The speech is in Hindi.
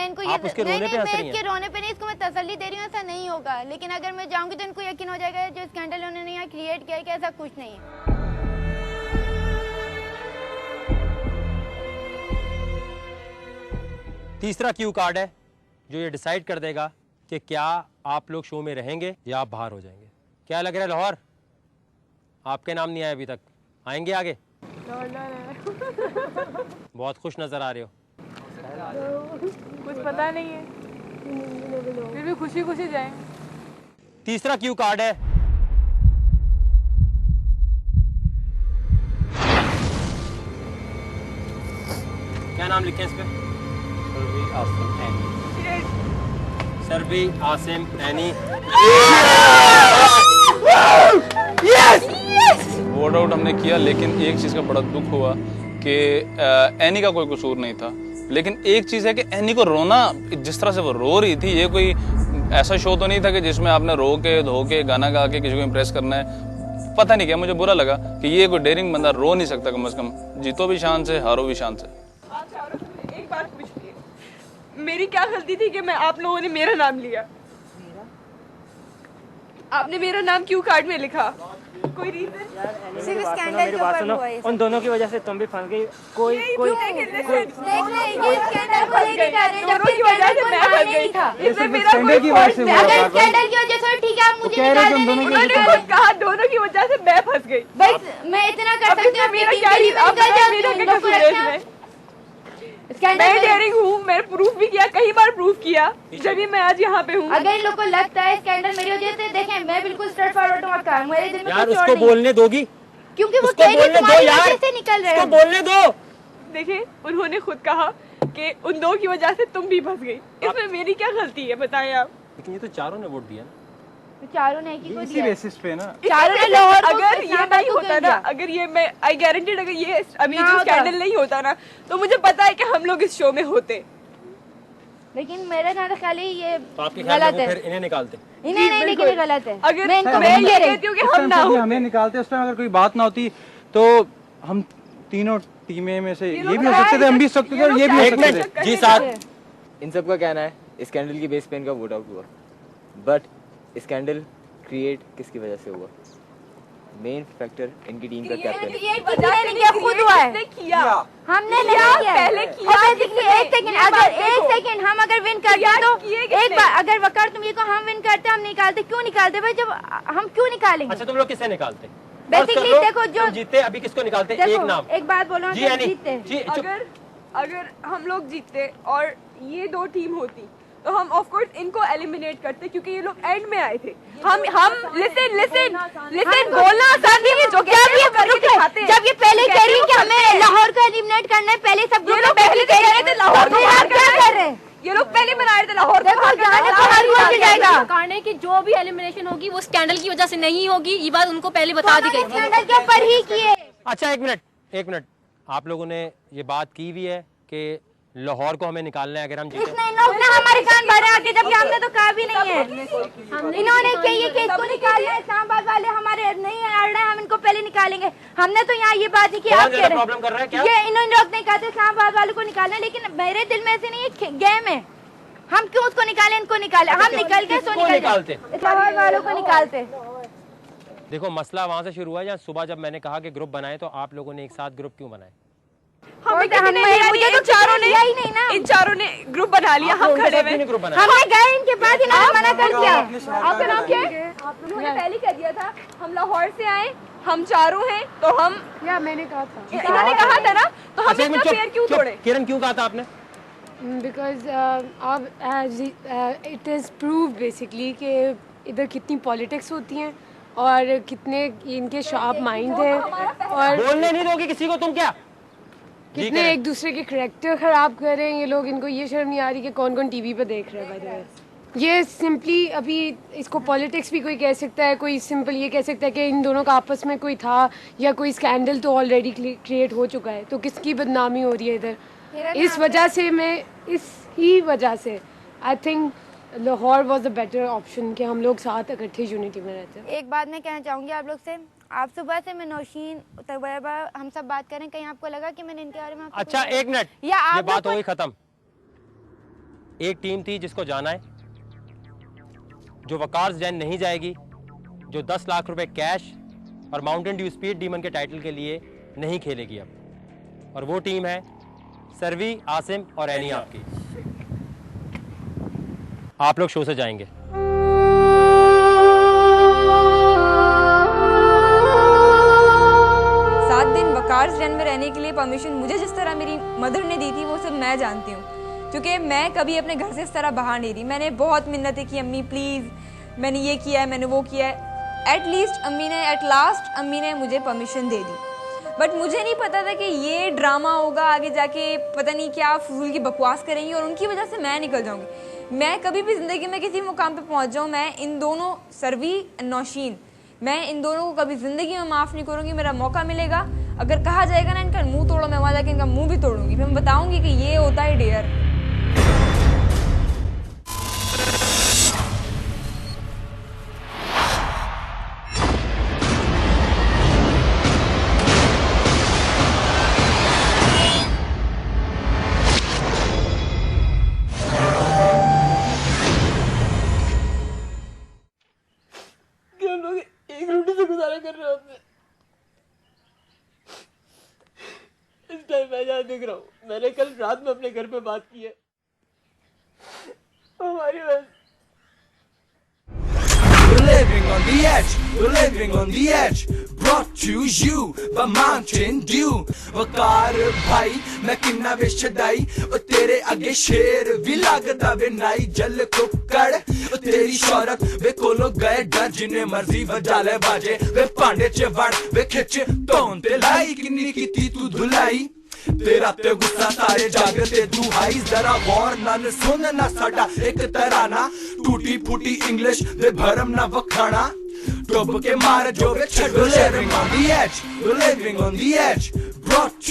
इनको आप उसके रोने पे हंस रही हैं। मैं इसके रोने पे नहीं, इसको मैं तसल्ली दे रही हूँ, ऐसा नहीं होगा। लेकिन अगर मैं जाऊंगी तो इनको यकीन हो जाएगा जो स्कैंडल उन्होंने यहाँ क्रिएट किया है कि ऐसा कुछ नहीं है। तीसरा क्यू कार्ड है जो ये डिसाइड कर देगा कि क्या आप लोग शो में रहेंगे या आप बाहर हो जाएंगे। क्या लग रहा है लाहौर, आपके नाम नहीं आए अभी तक, आएंगे आगे? बहुत खुश नजर आ रहे हो। कुछ पता नहीं है, फिर भी खुशी खुशी जाएंगे। तीसरा क्यू कार्ड है क्या नाम लिखे इस पे? सरबी आसिम एनी। वोट आउट हमने किया, लेकिन एक चीज़ का बड़ा दुख हुआ कि एनी का कोई कसूर नहीं था। लेकिन एक चीज़ है कि एनी को रोना, जिस तरह से वो रो रही थी, ये कोई ऐसा शो तो नहीं था कि जिसमें आपने रो के धो के गाना गा के किसी को इम्प्रेस करना है। पता नहीं क्या मुझे बुरा लगा कि ये कोई डेयरिंग बंदा रो नहीं सकता। कम से कम जीतो भी शान से, हारो भी शान से। एक बात पूछिए, मेरी क्या गलती थी कि मैं आप लोगों ने मेरा नाम लिया? आपने मेरा नाम क्यों कार्ड में लिखा? कोई रीजन? सिर्फ स्कैंडल के ऊपर हुआ है। उन दोनों की वजह से तुम भी फंस गई। कोई देख ले, ये स्कैंडल को लेके कर रहे हैं, जबकि स्कैंडल कोई मायने नहीं था। इसमें मेरा कोई फॉल्ट नहीं। अगर स्कैंडल की वजह से ठीक है, आप मुझे निकाल देंगे। उन्होंने खुद कहा दोनों की वजह से मैं फंस गई। बस मैं इतना कर सकती हूँ, मेरा क्या मैं डेयरिंग हूँ, मैंने प्रूफ भी किया, कई बार प्रूफ किया, जब भी मैं आज यहाँ पे हूँ। अगर इन लोग को लगता है स्कैंडल मेरी वजह से, देखें मैं बिल्कुल स्ट्रेट फॉरवर्ड हूँ आपका, मेरे दिल में यार कुछ और उसको नहीं। बोलने दोगी? क्योंकि वो उसको कह रही बोलने दो तुम्हारी यार, वजह से निकल रहे उसको हो। बोलने दो। देखिए उन्होंने खुद कहा कि उन दो की वजह से तुम भी फंस गई, इसमें मेरी क्या गलती है बताएं आप? लेकिन ये तो चारों ने वोट दिया ना। चारों ने की को इसी दिया, बेसिस पे ना। चारों ने लाहौर को अगर ये इस्लामाबाद नहीं को होता क्यों ना, दिया? अगर ये मैं आई गारंटीड, अगर ये अभी ना जो होता। स्कैंडल नहीं होता ना, तो मुझे पता है कि हम लोग इस शो में होते। लेकिन मेरे ख्याल ही ये तो आपके ख्याल गलत में वो है, फिर इन्हें निकालते? इन्हें नहीं, लेकिन ये गलत है। अगर मैं इनको मैं बोल ये रही कहती हूँ कि उस हम टाइम ना पे भी हो, हमें निकालते, उस टाइम अगर कोई बात ना होती तो हम तीनों टीमें में से ये भी हो सकते थे, हम भी हो सकते थे और ये भी हो एक सकते मिनट थे। जी साहब, इन सब का कहना है स्कैंडल की बेस पे इनका वोट आउट हुआ, बट स्कैंडल क्रिएट किसकी वजह से हुआ? मेन फैक्टर इनकी टीम का कैप्टन। ये खुद हुआ है, किया हमने नहीं किया पहले किया। और basically एक सेकंड, अगर एक सेकंड हम अगर विन करते तो एक बार अगर वकार तुम ये को हम विन करते, हम निकालते, क्यों निकालते भाई? जब हम क्यों निकालेंगे? अच्छा तुम लोग किसे निकालते? बेसिकली देखो जो तुम जीते, अभी किसको निकालते? एक नाम, एक बात बोलो, जी यानी जीतते जी चुप। अगर हम लोग जीतते और ये दो टीम होती तो हम ऑफ कोर्स इनको एलिमिनेट करते, क्योंकि ये लोग एंड में आए थे। हम लिसन बोलना आसान नहीं है, जो जब ये पहले कह रही है कि हमें लाहौर को एलिमिनेट करना है, पहले सब ये लोग पहले कह रहे थे लाहौर को आप क्या कर रहे हैं? ये लोग पहले बना रहे थे लाहौर देखो जाने को हर कोई जाएगा। कारण है कि जो भी एलिमिनेशन होगी वो स्कैंडल की वजह से नहीं होगी, ये बात उनको पहले बता दी गई थी। स्कैंडल के ऊपर ही किए। अच्छा एक मिनट, आप लोगों ने ये बात की भी है कि लाहौर को हमें निकालना है अगर हम जीते? इसने इन लोग ने हमारे कान भरे आके, जबकि हमने तो कहा भी नहीं है। इन्होंने कही है कि इसको निकालना है, इस्लामाबाद वाले हमारे नहीं अड़ रहे हैं, हम इनको पहले निकालेंगे। हमने तो यहाँ ये बात नहीं की, आप कह रहे प्रॉब्लम कर रहा है क्या? ये इन्होंने लोग नहीं कहते इस्लामाबाद वालों को निकालना है, लेकिन मेरे दिल में ऐसे नहीं है, गेम है। हम क्यों उसको निकाले, इनको निकाले? हम निकल गए तो निकालते, इस्लामाबाद वालों को निकालते। देखो मसला वहाँ से शुरू हुआ जहाँ सुबह जब मैंने कहा कि ग्रुप बनाए, तो आप लोगों ने एक साथ ग्रुप क्यों बनाए? मुझे तो चारों ने यही नहीं ना, इन चारों ने ग्रुप बना लिया, हम खड़े हुए ग्रुप बनाया। हमने गए इनके पास, इन्होंने मना कर दिया। आपका नाम क्या है? उन्होंने पहले कर दिया था, हम लाहौर से आए, हम चारों हैं, तो हम मैंने कहा था इन्होंने कहा था ना, तो हम इतना फेयर क्यों तोड़े? किरण क्यों कहा था आपने? बिकॉज अब इट इज़ प्रूव बेसिकली कि इधर कितनी पॉलिटिक्स होती हैं और कितने इनके शार्प माइंड हैं और बोलने नहीं दोगे किसी को तुम? क्या कितने एक दूसरे के करैक्टर ख़राब कर रहे हैं ये लोग। इनको ये शर्म नहीं आ रही कि कौन कौन टीवी पे देख रहे हैं। भाई ये सिंपली अभी इसको पॉलिटिक्स भी कोई कह सकता है, कोई सिंपल ये कह सकता है कि इन दोनों का आपस में कोई था, या कोई स्कैंडल तो ऑलरेडी क्रिएट हो चुका है, तो किसकी बदनामी हो रही है इधर? इस वजह से इस ही वजह से I think Lahore was the better option कि हम लोग साथ इकट्ठे यूनिटी में रहते हैं। एक बात मैं कहना चाहूँगी आप लोग से, आप सुबह से मैं नौशीन तबैबा हम सब बात करें, कहीं आपको लगा कि मैंने इनके बारे में अच्छा एक मिनट, या ये बात हो गई खत्म। एक टीम थी जिसको जाना है, जो वकार जैन नहीं जाएगी, जो 10 लाख रुपए कैश और माउंटेन ड्यू स्पीड डीमन के टाइटल के लिए नहीं खेलेगी अब, और वो टीम है सर्वी, आसिम और एनी आपकी। आप लोग शो से जाएंगे। 7 दिन वकार जैन में रहने के लिए परमिशन मुझे जिस तरह मेरी मदर ने दी थी वो सब मैं जानती हूँ, क्योंकि मैं कभी अपने घर से इस तरह बाहर नहीं रही। मैंने बहुत मिन्नतें की, अम्मी प्लीज़, मैंने ये किया है, मैंने वो किया है। एट लास्ट अम्मी ने मुझे परमिशन दे दी। बट मुझे नहीं पता था कि ये ड्रामा होगा, आगे जाके पता नहीं क्या फजूल की बकवास करेंगी और उनकी वजह से मैं निकल जाऊँगी। मैं कभी भी ज़िंदगी में किसी मुकाम पे पहुँच जाऊँ, मैं इन दोनों सर्वी नौशीन, मैं इन दोनों को कभी ज़िंदगी में माफ़ नहीं करूँगी। मेरा मौका मिलेगा, अगर कहा जाएगा ना इनका मुंह तोड़ो, मैं वहाँ जाके इनका मुंह भी तोड़ूंगी। फिर मैं बताऊँगी कि ये होता है डेयर। हम लोग एक रोटी से गुजारा कर रहे होते। इस टाइम मैं यहाँ देख रहा हूँ, मैंने कल रात में अपने घर पे बात की है, हमारी बस We're living on the edge, we're living on the edge, brought to you by Mountain Dew। वकार भाई मैं किन्ना वे छदाई, ओ तेरे आगे शेर भी लागदा वे नाई, जल कुकड़ ओ तेरी शौहरत वे कोलो गए डर, जिन्हें मर्जी बजा ले बाजे वे पांडे च वड़ वे खिच तौन ते लाई, किन्नी कीती तू धुलाई, तेरा ते गुस्सा सारे जागते दुहाई, जरा गौर नाल सुन ना साडा एक तराना, टूटी फूटी इंग्लिश दे भरम ना वखाना, डुब के मार जो वे छड़ो। Living on the edge, we're living on the edge, brought to